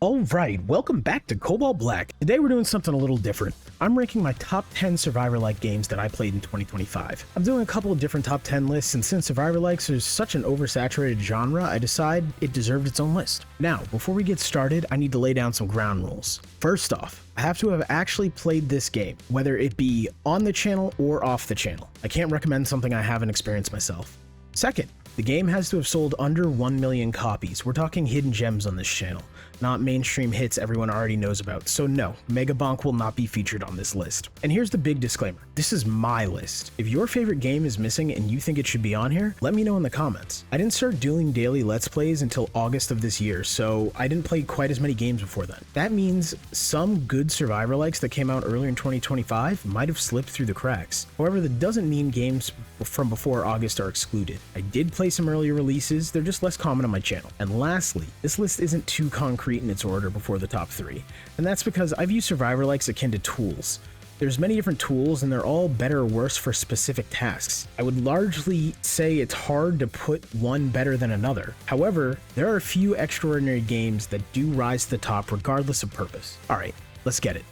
Alright, welcome back to Cobalt Black. Today we're doing something a little different. I'm ranking my top 10 Survivor-like games that I played in 2025. I'm doing a couple of different top 10 lists, and since Survivor-likes are such an oversaturated genre, I decided it deserved its own list. Now, before we get started, I need to lay down some ground rules. First off, I have to have actually played this game, whether it be on the channel or off the channel. I can't recommend something I haven't experienced myself. Second, the game has to have sold under 1 million copies. We're talking hidden gems on this channel, not mainstream hits everyone already knows about. So no, Megabonk will not be featured on this list. And here's the big disclaimer. This is my list. If your favorite game is missing and you think it should be on here, let me know in the comments. I didn't start doing daily Let's Plays until August of this year, so I didn't play quite as many games before then. That means some good Survivor-likes that came out earlier in 2025 might have slipped through the cracks. However, that doesn't mean games from before August are excluded. I did play some earlier releases, they're just less common on my channel. And lastly, this list isn't too concrete in its order before the top 3, and that's because I view Survivor-likes akin to tools. There's many different tools and they're all better or worse for specific tasks. I would largely say it's hard to put one better than another. However, there are a few extraordinary games that do rise to the top regardless of purpose. Alright, let's get it.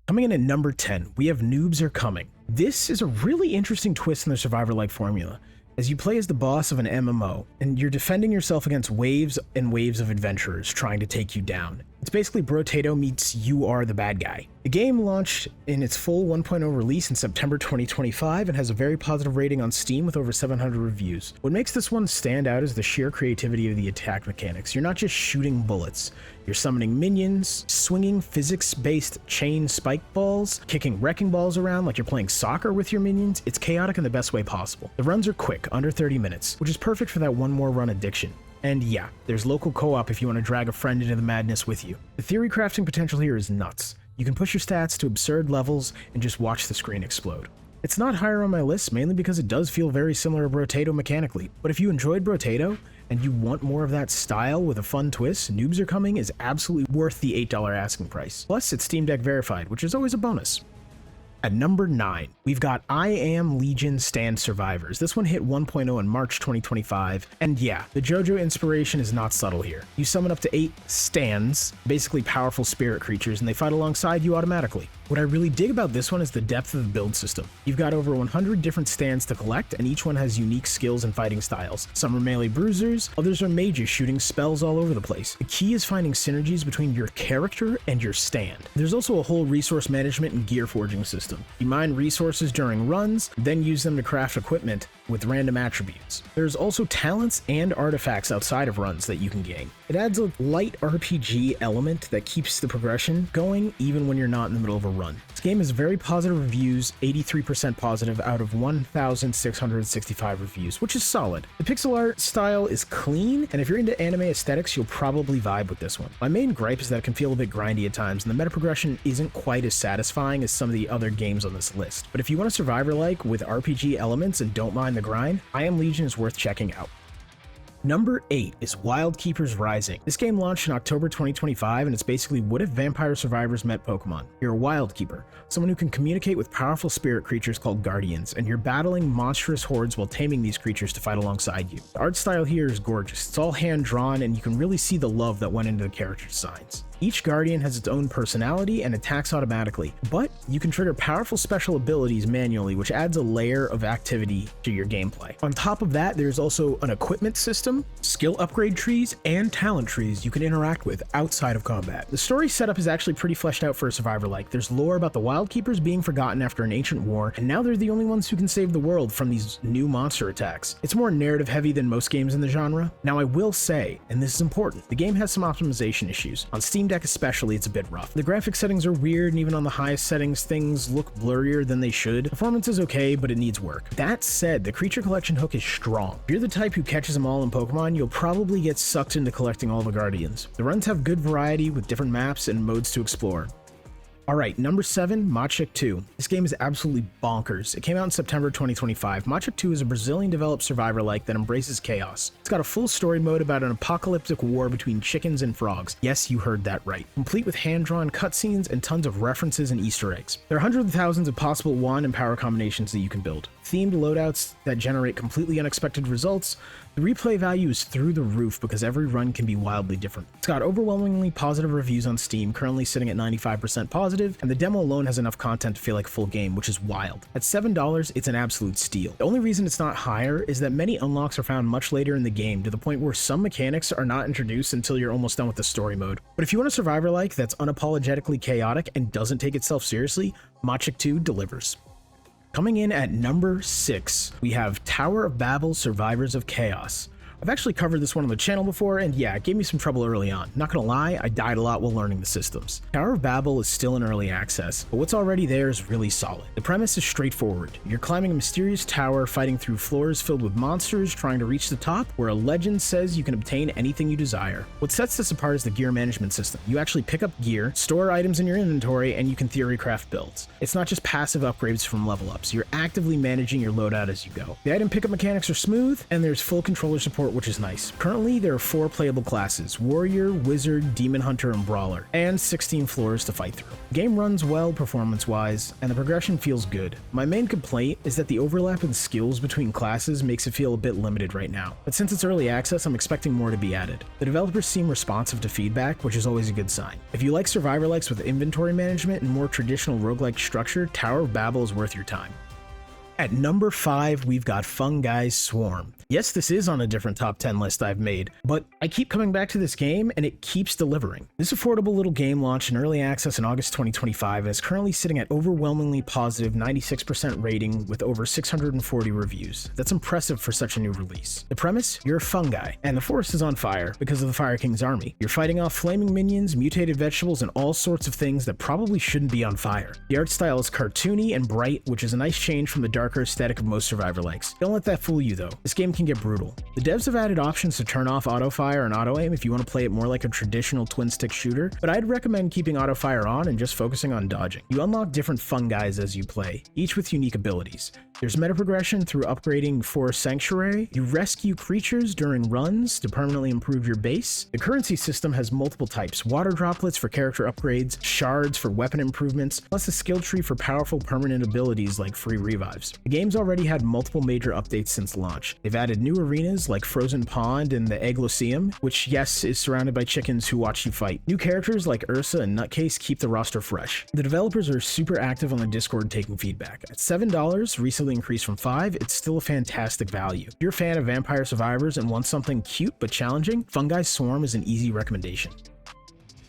Coming in at number 10, we have Noobs Are Coming. This is a really interesting twist in the Survivor-like formula, as you play as the boss of an MMO, and you're defending yourself against waves and waves of adventurers trying to take you down. It's basically Brotato meets You Are the Bad Guy. The game launched in its full 1.0 release in September 2025 and has a very positive rating on Steam with over 700 reviews. What makes this one stand out is the sheer creativity of the attack mechanics. You're not just shooting bullets, you're summoning minions, swinging physics-based chain spike balls, kicking wrecking balls around like you're playing soccer with your minions. It's chaotic in the best way possible. The runs are quick, under 30 minutes, which is perfect for that one more run addiction. And yeah, there's local co-op if you want to drag a friend into the madness with you. The theory crafting potential here is nuts. You can push your stats to absurd levels and just watch the screen explode. It's not higher on my list mainly because it does feel very similar to Brotato mechanically, but if you enjoyed Brotato and you want more of that style with a fun twist, Noobs Are Coming is absolutely worth the $8 asking price. Plus, it's Steam Deck verified, which is always a bonus. At number 9, we've got I Am Legion Stand Survivors. This one hit 1.0 in March 2025, and yeah, the JoJo inspiration is not subtle here. You summon up to 8 stands, basically powerful spirit creatures, and they fight alongside you automatically. What I really dig about this one is the depth of the build system. You've got over 100 different stands to collect, and each one has unique skills and fighting styles. Some are melee bruisers, others are mages shooting spells all over the place. The key is finding synergies between your character and your stand. There's also a whole resource management and gear forging system. You mine resources during runs, then use them to craft equipment with random attributes. There's also talents and artifacts outside of runs that you can gain. It adds a light RPG element that keeps the progression going even when you're not in the middle of a run. This game has very positive reviews, 83% positive out of 1,665 reviews, which is solid. The pixel art style is clean, and if you're into anime aesthetics, you'll probably vibe with this one. My main gripe is that it can feel a bit grindy at times, and the meta progression isn't quite as satisfying as some of the other games on this list. But if you want a Survivor-like with RPG elements and don't mind the grind, I Am Legion is worth checking out. Number 8 is Wild Keepers Rising. This game launched in October 2025, and it's basically what if vampire survivors met Pokemon. You're a Wild Keeper, someone who can communicate with powerful spirit creatures called Guardians, and you're battling monstrous hordes while taming these creatures to fight alongside you. The art style here is gorgeous. It's all hand-drawn, and you can really see the love that went into the character designs. Each Guardian has its own personality and attacks automatically, but you can trigger powerful special abilities manually, which adds a layer of activity to your gameplay. On top of that, there's also an equipment system, skill upgrade trees, and talent trees you can interact with outside of combat. The story setup is actually pretty fleshed out for a Survivor-like. There's lore about the Wild Keepers being forgotten after an ancient war, and now they're the only ones who can save the world from these new monster attacks. It's more narrative heavy than most games in the genre. Now I will say, and this is important, the game has some optimization issues. On Steam Deck especially, it's a bit rough. The graphic settings are weird, and even on the highest settings, things look blurrier than they should. Performance is okay, but it needs work. That said, the creature collection hook is strong. If you're the type who catches them all in Pokemon, you'll probably get sucked into collecting all the Guardians. The runs have good variety with different maps and modes to explore. Alright, number 7, Machik 2. This game is absolutely bonkers. It came out in September 2025. Machik 2 is a Brazilian-developed survivor-like that embraces chaos. It's got a full story mode about an apocalyptic war between chickens and frogs. Yes, you heard that right. Complete with hand-drawn cutscenes and tons of references and Easter eggs. There are hundreds of thousands of possible wand and power combinations that you can build. Themed loadouts that generate completely unexpected results. The replay value is through the roof because every run can be wildly different. It's got overwhelmingly positive reviews on Steam, currently sitting at 95% positive, and the demo alone has enough content to feel like a full game, which is wild. At $7, it's an absolute steal. The only reason it's not higher is that many unlocks are found much later in the game, to the point where some mechanics are not introduced until you're almost done with the story mode. But if you want a survivor-like that's unapologetically chaotic and doesn't take itself seriously, Machik 2 delivers. Coming in at number 6, we have Tower of Babel Survivors of Chaos. I've actually covered this one on the channel before, and yeah, it gave me some trouble early on. Not gonna lie, I died a lot while learning the systems. Tower of Babel is still in early access, but what's already there is really solid. The premise is straightforward. You're climbing a mysterious tower, fighting through floors filled with monsters, trying to reach the top, where a legend says you can obtain anything you desire. What sets this apart is the gear management system. You actually pick up gear, store items in your inventory, and you can theory craft builds. It's not just passive upgrades from level ups, you're actively managing your loadout as you go. The item pickup mechanics are smooth, and there's full controller support, which is nice. Currently, there are 4 playable classes: Warrior, Wizard, Demon Hunter, and Brawler, and 16 floors to fight through. The game runs well performance-wise, and the progression feels good. My main complaint is that the overlap in skills between classes makes it feel a bit limited right now, but since it's early access, I'm expecting more to be added. The developers seem responsive to feedback, which is always a good sign. If you like survivor-likes with inventory management and more traditional roguelike structure, Tower of Babel is worth your time. At number 5, we've got Fungi's Swarm. Yes, this is on a different top 10 list I've made, but I keep coming back to this game and it keeps delivering. This affordable little game launched in early access in August 2025 and is currently sitting at overwhelmingly positive 96% rating with over 640 reviews. That's impressive for such a new release. The premise? You're a fungi, and the forest is on fire because of the Fire King's army. You're fighting off flaming minions, mutated vegetables, and all sorts of things that probably shouldn't be on fire. The art style is cartoony and bright, which is a nice change from the darker aesthetic of most survivor-likes. Don't let that fool you though. This game can get brutal. The devs have added options to turn off auto-fire and auto-aim if you want to play it more like a traditional twin-stick shooter, but I'd recommend keeping auto-fire on and just focusing on dodging. You unlock different fungis as you play, each with unique abilities. There's meta progression through upgrading Forest Sanctuary. You rescue creatures during runs to permanently improve your base. The currency system has multiple types: water droplets for character upgrades, shards for weapon improvements, plus a skill tree for powerful permanent abilities like free revives. The game's already had multiple major updates since launch. They've added new arenas like Frozen Pond and the Egloceum, which, yes, is surrounded by chickens who watch you fight. New characters like Ursa and Nutcase keep the roster fresh. The developers are super active on the Discord taking feedback. At $7, recently increased from $5, it's still a fantastic value. If you're a fan of Vampire Survivors and want something cute but challenging, Fungi's Swarm is an easy recommendation.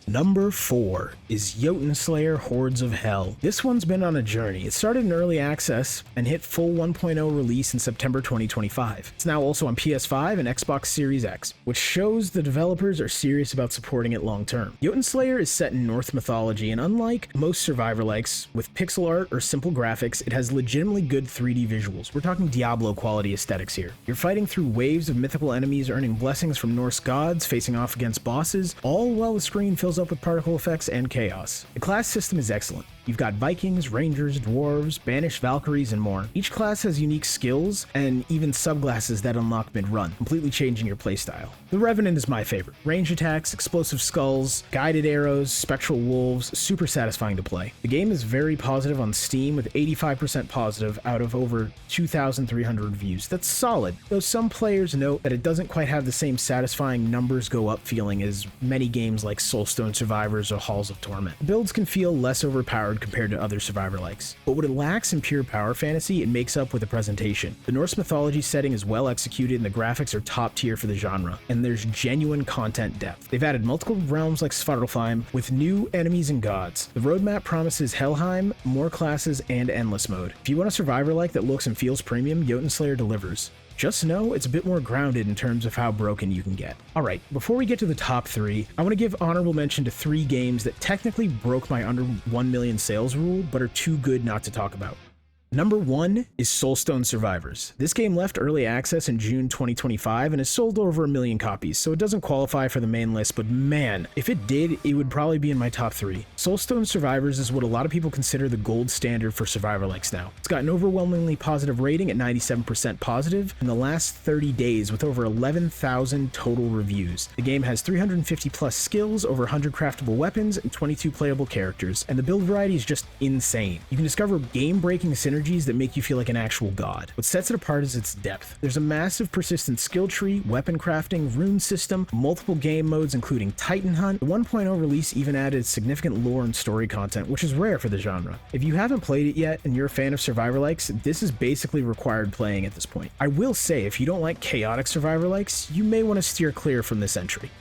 Number 4 is Jotun Slayer Hordes of Hell. This one's been on a journey. It started in early access and hit full 1.0 release in September 2025. It's now also on PS5 and Xbox Series X, which shows the developers are serious about supporting it long term. Jotun Slayer is set in Norse mythology, and unlike most survivor-likes with pixel art or simple graphics, it has legitimately good 3D visuals. We're talking Diablo quality aesthetics here. You're fighting through waves of mythical enemies, earning blessings from Norse gods, facing off against bosses, all while the screen fills up with particle effects and chaos. The class system is excellent. You've got Vikings, Rangers, Dwarves, Banished Valkyries, and more. Each class has unique skills and even subclasses that unlock mid-run, completely changing your playstyle. The Revenant is my favorite. Range attacks, explosive skulls, guided arrows, spectral wolves, super satisfying to play. The game is very positive on Steam with 85% positive out of over 2,300 reviews. That's solid, though some players note that it doesn't quite have the same satisfying numbers go up feeling as many games like Soulstone Survivors or Halls of Torment. The builds can feel less overpowered compared to other survivor-likes, but what it lacks in pure power fantasy, it makes up with the presentation. The Norse mythology setting is well executed and the graphics are top tier for the genre, and there's genuine content depth. They've added multiple realms like Svartalfheim with new enemies and gods. The roadmap promises Helheim, more classes, and endless mode. If you want a survivor-like that looks and feels premium, Jotun Slayer delivers. Just know it's a bit more grounded in terms of how broken you can get. Alright, before we get to the top 3, I want to give honorable mention to 3 games that technically broke my under 1 million sales rule, but are too good not to talk about. Number 1 is Soulstone Survivors. This game left early access in June 2025 and has sold over 1 million copies, so it doesn't qualify for the main list, but man, if it did, it would probably be in my top 3. Soulstone Survivors is what a lot of people consider the gold standard for survivor-likes now. It's got an overwhelmingly positive rating at 97% positive in the last 30 days with over 11,000 total reviews. The game has 350 plus skills, over 100 craftable weapons, and 22 playable characters, and the build variety is just insane. You can discover game-breaking synergies that make you feel like an actual god. What sets it apart is its depth. There's a massive persistent skill tree, weapon crafting, rune system, multiple game modes including Titan Hunt. The 1.0 release even added significant lore and story content, which is rare for the genre. If you haven't played it yet and you're a fan of survivor likes, this is basically required playing at this point. I will say, if you don't like chaotic survivor likes, you may want to steer clear from this entry.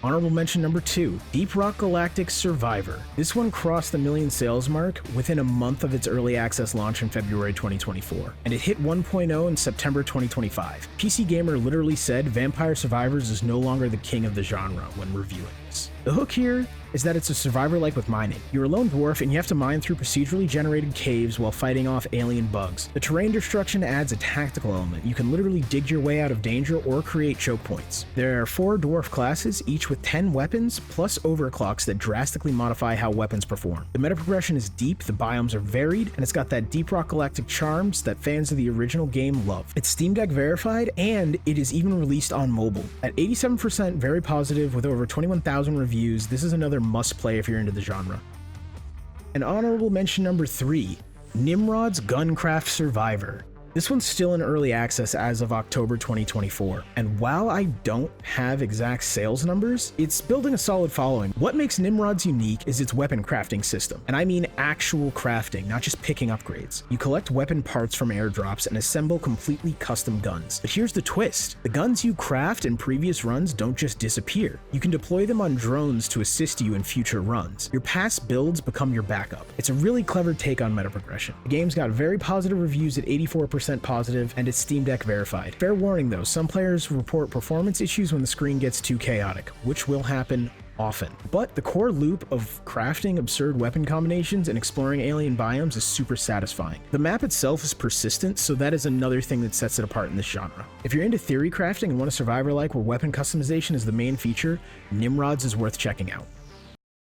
Honorable mention number 2, Deep Rock Galactic Survivor. This one crossed the million sales mark within a month of its early access launch in February 2024, and it hit 1.0 in September 2025. PC Gamer literally said Vampire Survivors is no longer the king of the genre when reviewing this. The hook here is that it's a survivor-like with mining. You're a lone dwarf and you have to mine through procedurally generated caves while fighting off alien bugs. The terrain destruction adds a tactical element. You can literally dig your way out of danger or create choke points. There are 4 dwarf classes, each with 10 weapons, plus overclocks that drastically modify how weapons perform. The meta progression is deep, the biomes are varied, and it's got that Deep Rock Galactic charms that fans of the original game love. It's Steam Deck verified, and it is even released on mobile. At 87% very positive with over 21,000 reviews, this is another must play if you're into the genre. And honorable mention number 3, Nimrod's Guncraft Survivor. This one's still in early access as of October 2024, and while I don't have exact sales numbers, it's building a solid following. What makes Nimrod's unique is its weapon crafting system, and I mean actual crafting, not just picking upgrades. You collect weapon parts from airdrops and assemble completely custom guns. But here's the twist. The guns you craft in previous runs don't just disappear. You can deploy them on drones to assist you in future runs. Your past builds become your backup. It's a really clever take on meta progression. The game's got very positive reviews at 84% positive, and it's Steam Deck verified. Fair warning though, some players report performance issues when the screen gets too chaotic, which will happen often. But the core loop of crafting absurd weapon combinations and exploring alien biomes is super satisfying. The map itself is persistent, so that is another thing that sets it apart in this genre. If you're into theory crafting and want a survivor-like where weapon customization is the main feature, Nimrod's is worth checking out.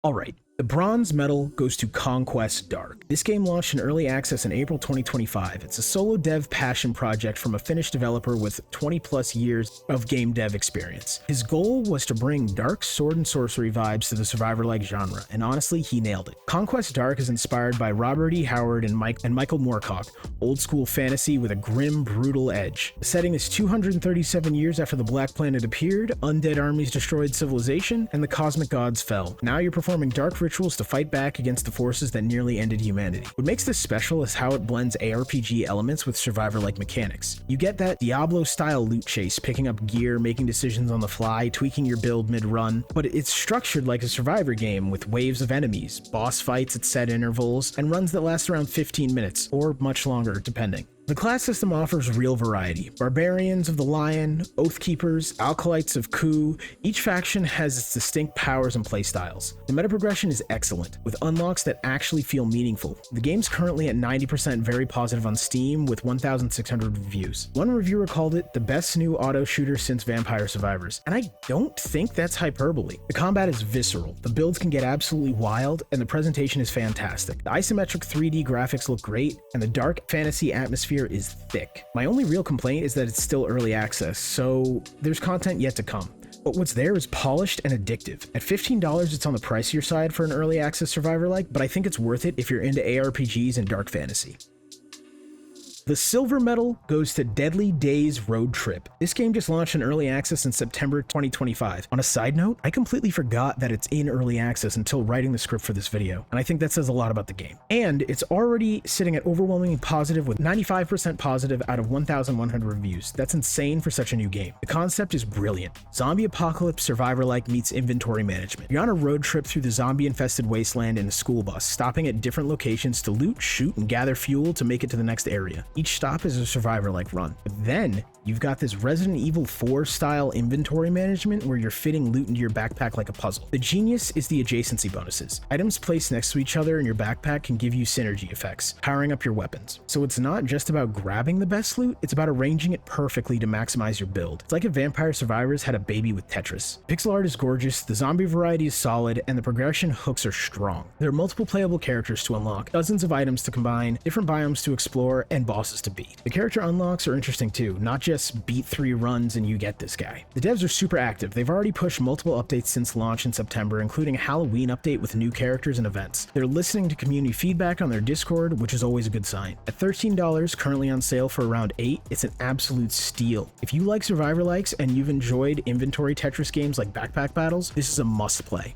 Alright, the bronze medal goes to Conquest Dark. This game launched in early access in April 2025. It's a solo dev passion project from a Finnish developer with 20 plus years of game dev experience. His goal was to bring dark sword and sorcery vibes to the survivor-like genre, and honestly, he nailed it. Conquest Dark is inspired by Robert E. Howard and Michael Moorcock, old school fantasy with a grim, brutal edge. The setting is 237 years after the Black Planet appeared, undead armies destroyed civilization, and the cosmic gods fell. Now you're performing dark rituals to fight back against the forces that nearly ended humanity. What makes this special is how it blends ARPG elements with survivor-like mechanics. You get that Diablo-style loot chase, picking up gear, making decisions on the fly, tweaking your build mid-run, but it's structured like a survivor game with waves of enemies, boss fights at set intervals, and runs that last around 15 minutes, or much longer, depending. The class system offers real variety. Barbarians of the Lion, Oathkeepers, Alkalites of Ku, each faction has its distinct powers and playstyles. The meta progression is excellent, with unlocks that actually feel meaningful. The game's currently at 90% very positive on Steam with 1,600 reviews. One reviewer called it the best new auto shooter since Vampire Survivors, and I don't think that's hyperbole. The combat is visceral, the builds can get absolutely wild, and the presentation is fantastic. The isometric 3D graphics look great, and the dark fantasy atmosphere is thick. My only real complaint is that it's still early access, so there's content yet to come. But what's there is polished and addictive. At $15, it's on the pricier side for an early access survivor-like, but I think it's worth it if you're into ARPGs and dark fantasy. The silver medal goes to Deadly Days Road Trip. This game just launched in early access in September 2025. On a side note, I completely forgot that it's in early access until writing the script for this video, and I think that says a lot about the game. And it's already sitting at overwhelmingly positive with 95% positive out of 1,100 reviews. That's insane for such a new game. The concept is brilliant. Zombie apocalypse survivor-like meets inventory management. You're on a road trip through the zombie-infested wasteland in a school bus, stopping at different locations to loot, shoot, and gather fuel to make it to the next area. Each stop is a survivor-like run. But then you've got this Resident Evil 4 style inventory management where you're fitting loot into your backpack like a puzzle. The genius is the adjacency bonuses. Items placed next to each other in your backpack can give you synergy effects, powering up your weapons. So it's not just about grabbing the best loot, it's about arranging it perfectly to maximize your build. It's like if Vampire Survivors had a baby with Tetris. Pixel art is gorgeous, the zombie variety is solid, and the progression hooks are strong. There are multiple playable characters to unlock, dozens of items to combine, different biomes to explore, and bosses to beat. The character unlocks are interesting too, not just beat 3 runs and you get this guy. The devs are super active. They've already pushed multiple updates since launch in September, including a Halloween update with new characters and events. They're listening to community feedback on their Discord, which is always a good sign. At $13, currently on sale for around $8, it's an absolute steal. If you like Survivor likes and you've enjoyed inventory Tetris games like Backpack Battles, this is a must play.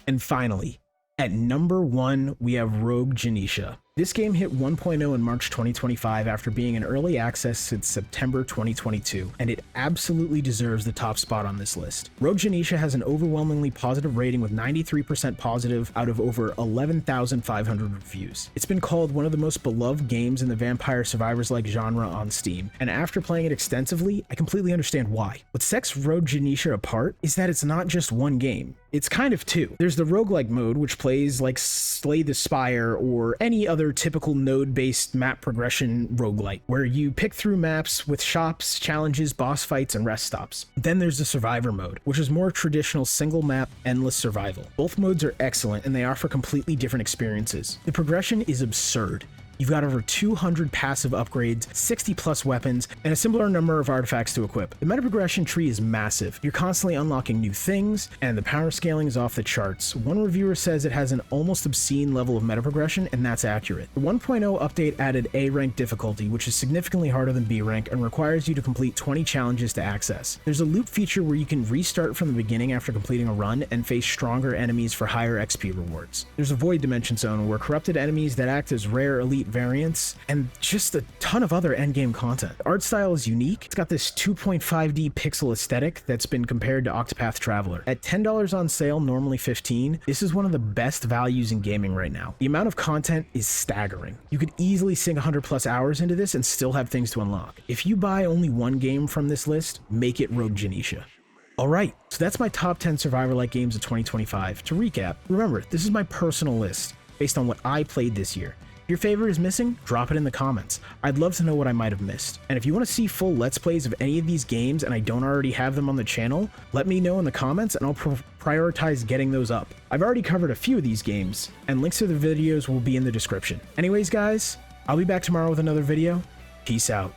And finally, at number 1, we have Rogue Janisha. This game hit 1.0 in March 2025 after being in early access since September 2022, and it absolutely deserves the top spot on this list. Rogue Janisha has an overwhelmingly positive rating with 93% positive out of over 11,500 reviews. It's been called one of the most beloved games in the Vampire Survivors-like genre on Steam, and after playing it extensively, I completely understand why. What sets Rogue Janisha apart is that it's not just one game. It's kind of two. There's the roguelike mode, which plays like Slay the Spire or any other typical node-based map progression roguelike, where you pick through maps with shops, challenges, boss fights, and rest stops. Then there's the survivor mode, which is more traditional single map, endless survival. Both modes are excellent and they offer completely different experiences. The progression is absurd. You've got over 200 passive upgrades, 60 plus weapons, and a similar number of artifacts to equip. The meta progression tree is massive. You're constantly unlocking new things, and the power scaling is off the charts. One reviewer says it has an almost obscene level of meta progression, and that's accurate. The 1.0 update added A rank difficulty, which is significantly harder than B rank and requires you to complete 20 challenges to access. There's a loop feature where you can restart from the beginning after completing a run and face stronger enemies for higher XP rewards. There's a void dimension zone where corrupted enemies that act as rare elite variants, and just a ton of other endgame content. The art style is unique. It's got this 2.5D pixel aesthetic that's been compared to Octopath Traveler. At $10 on sale, normally $15, this is one of the best values in gaming right now. The amount of content is staggering. You could easily sink 100 plus hours into this and still have things to unlock. If you buy only one game from this list, make it Rogue Janisha. Alright, so that's my top 10 Survivor-like games of 2025. To recap, remember, this is my personal list based on what I played this year. If your favorite is missing, drop it in the comments. I'd love to know what I might have missed. And if you want to see full Let's Plays of any of these games and I don't already have them on the channel, let me know in the comments and I'll prioritize getting those up. I've already covered a few of these games, and links to the videos will be in the description. Anyways guys, I'll be back tomorrow with another video. Peace out.